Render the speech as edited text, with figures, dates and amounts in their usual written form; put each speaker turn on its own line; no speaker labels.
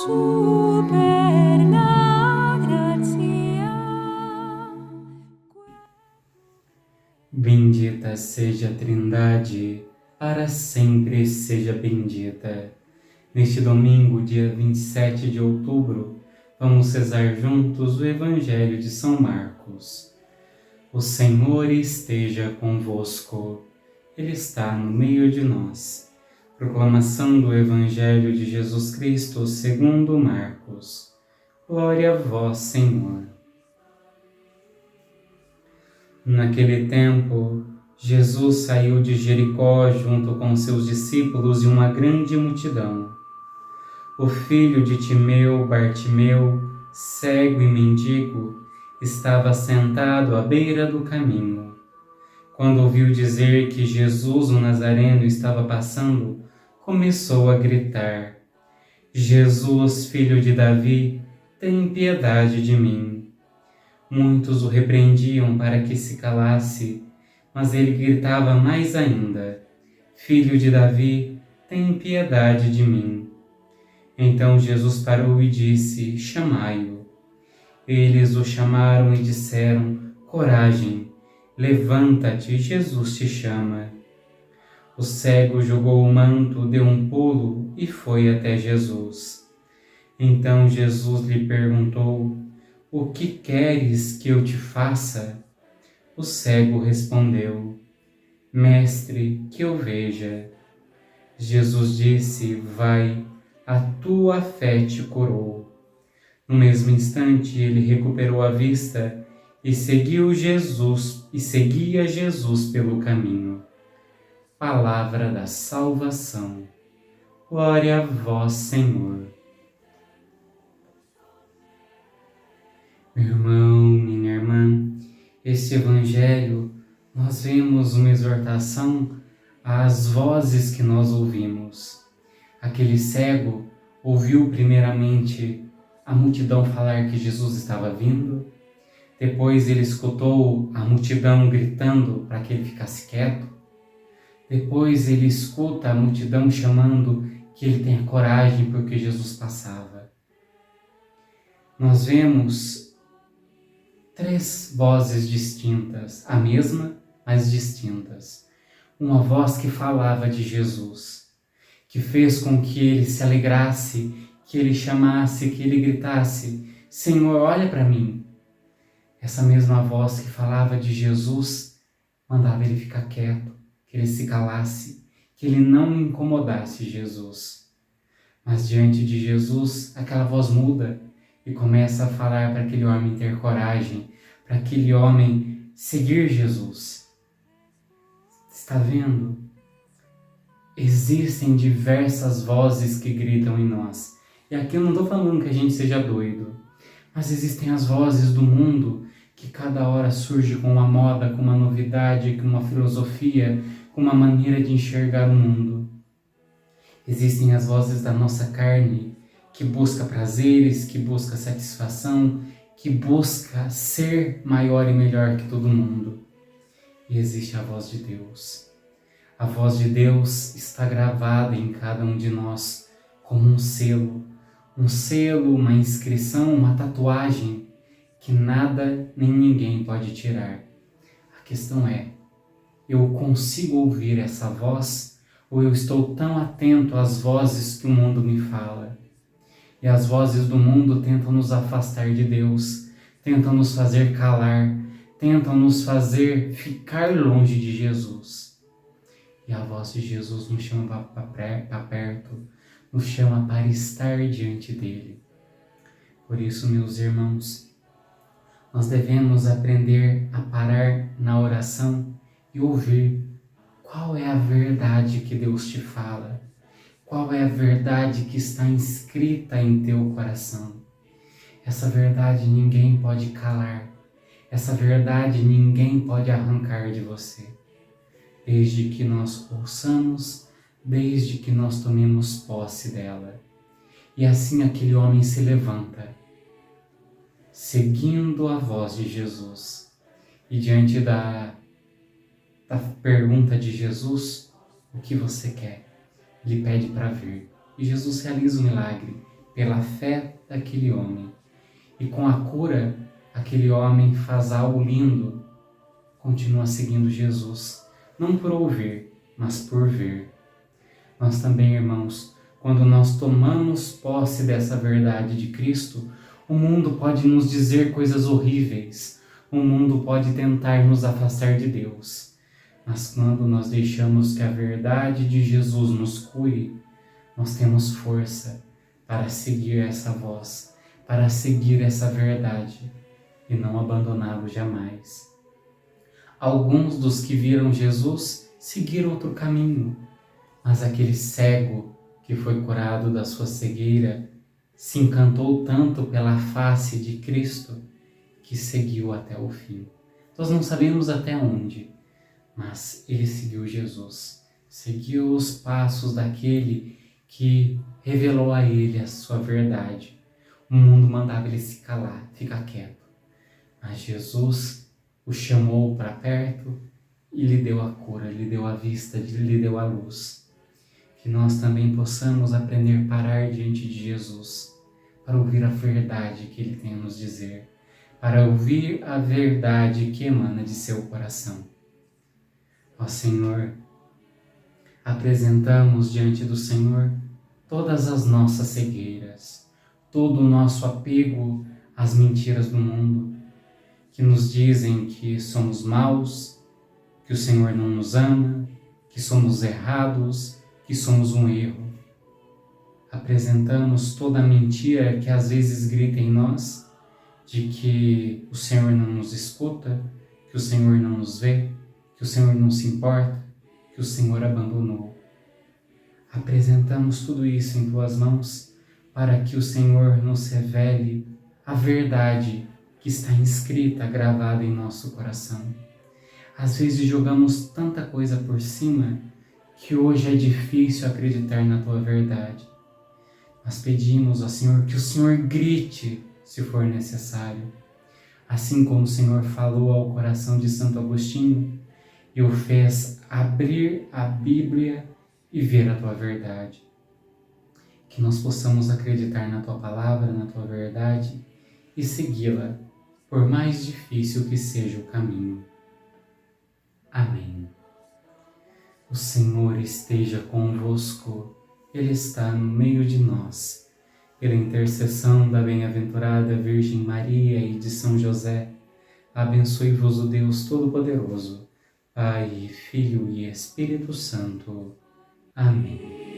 superna gratia.
Bendita seja a Trindade, para sempre seja bendita. Neste domingo, dia 27 de outubro, vamos rezar juntos o Evangelho de São Marcos. O Senhor esteja convosco, Ele está no meio de nós. Proclamação do Evangelho de Jesus Cristo segundo Marcos. Glória a vós, Senhor. Naquele tempo, Jesus saiu de Jericó junto com seus discípulos e uma grande multidão. O filho de Timeu, Bartimeu, cego e mendigo, estava sentado à beira do caminho. Quando ouviu dizer que Jesus, o Nazareno, estava passando, começou a gritar: Jesus, filho de Davi, tem piedade de mim. Muitos o repreendiam para que se calasse, mas ele gritava mais ainda: Filho de Davi, tem piedade de mim. Então Jesus parou e disse: Chamai-o. Eles o chamaram e disseram: Coragem, levanta-te, Jesus te chama. O cego jogou o manto, deu um pulo e foi até Jesus. Então Jesus lhe perguntou: O que queres que eu te faça? O cego respondeu: Mestre, que eu veja. Jesus disse: Vai, a tua fé te curou. No mesmo instante ele recuperou a vista e seguia Jesus pelo caminho. Palavra da salvação. Glória a vós, Senhor. Meu irmão, minha irmã, este Evangelho nós vemos uma exortação às vozes que nós ouvimos. Aquele cego ouviu primeiramente a multidão falar que Jesus estava vindo, depois ele escutou a multidão gritando para que ele ficasse quieto, depois ele escuta a multidão chamando que ele tenha coragem porque Jesus passava. Nós vemos três vozes distintas, a mesma, mas distintas. Uma voz que falava de Jesus, que fez com que ele se alegrasse, que ele chamasse, que ele gritasse: Senhor, olha para mim. Essa mesma voz que falava de Jesus mandava ele ficar quieto, que ele se calasse, que ele não incomodasse Jesus. Mas diante de Jesus, aquela voz muda e começa a falar para aquele homem ter coragem, para aquele homem seguir Jesus. Está vendo? Existem diversas vozes que gritam em nós. E aqui eu não estou falando que a gente seja doido, mas existem as vozes do mundo que cada hora surge com uma moda, com uma novidade, com uma filosofia, com uma maneira de enxergar o mundo. Existem as vozes da nossa carne, que busca prazeres, que busca satisfação, que busca ser maior e melhor que todo mundo. E existe a voz de Deus. A voz de Deus está gravada em cada um de nós como um selo, uma inscrição, uma tatuagem que nada nem ninguém pode tirar. A questão é: eu consigo ouvir essa voz ou eu estou tão atento às vozes que o mundo me fala? E as vozes do mundo tentam nos afastar de Deus, tentam nos fazer calar, tentam nos fazer ficar longe de Jesus. E a voz de Jesus nos chama para perto, nos chama para estar diante dele. Por isso, meus irmãos, nós devemos aprender a parar na oração e ouvir qual é a verdade que Deus te fala, qual é a verdade que está inscrita em teu coração. Essa verdade ninguém pode calar, essa verdade ninguém pode arrancar de você. Desde que nós ouçamos, desde que nós tomemos posse dela. E assim aquele homem se levanta, seguindo a voz de Jesus. E diante da pergunta de Jesus: o que você quer? Ele pede para ver. E Jesus realiza o milagre. pela fé daquele homem. E com a cura, aquele homem faz algo lindo, continua seguindo Jesus, não por ouvir, mas por ver. Nós também, irmãos, quando nós tomamos posse dessa verdade de Cristo, o mundo pode nos dizer coisas horríveis, o mundo pode tentar nos afastar de Deus. Mas quando nós deixamos que a verdade de Jesus nos cure, nós temos força para seguir essa voz, para seguir essa verdade e não abandoná-lo jamais. Alguns dos que viram Jesus seguiram outro caminho, mas aquele cego que foi curado da sua cegueira se encantou tanto pela face de Cristo que seguiu até o fim. Nós não sabemos até onde, mas ele seguiu Jesus, seguiu os passos daquele que revelou a ele a sua verdade. O mundo mandava ele se calar, ficar quieto, mas Jesus o chamou para perto e lhe deu a cura, lhe deu a vista, lhe deu a luz. Que nós também possamos aprender a parar diante de Jesus, para ouvir a verdade que Ele tem a nos dizer, para ouvir a verdade que emana de seu coração. Ó Senhor, apresentamos diante do Senhor todas as nossas cegueiras, todo o nosso apego às mentiras do mundo, que nos dizem que somos maus, que o Senhor não nos ama, que somos errados, que somos um erro. Apresentamos toda a mentira que às vezes grita em nós, de que o Senhor não nos escuta, que o Senhor não nos vê, que o Senhor não se importa, que o Senhor abandonou. Apresentamos tudo isso em Tuas mãos para que o Senhor nos revele a verdade que está inscrita, gravada em nosso coração. Às vezes jogamos tanta coisa por cima que hoje é difícil acreditar na Tua verdade. Nós pedimos ao Senhor que o Senhor grite se for necessário. Assim como o Senhor falou ao coração de Santo Agostinho e o fez abrir a Bíblia e ver a Tua verdade. Que nós possamos acreditar na Tua palavra, na Tua verdade e segui-la, por mais difícil que seja o caminho. Amém. O Senhor esteja convosco, Ele está no meio de nós. Pela intercessão da bem-aventurada Virgem Maria e de São José, abençoe-vos o Deus Todo-Poderoso, Pai, Filho e Espírito Santo. Amém.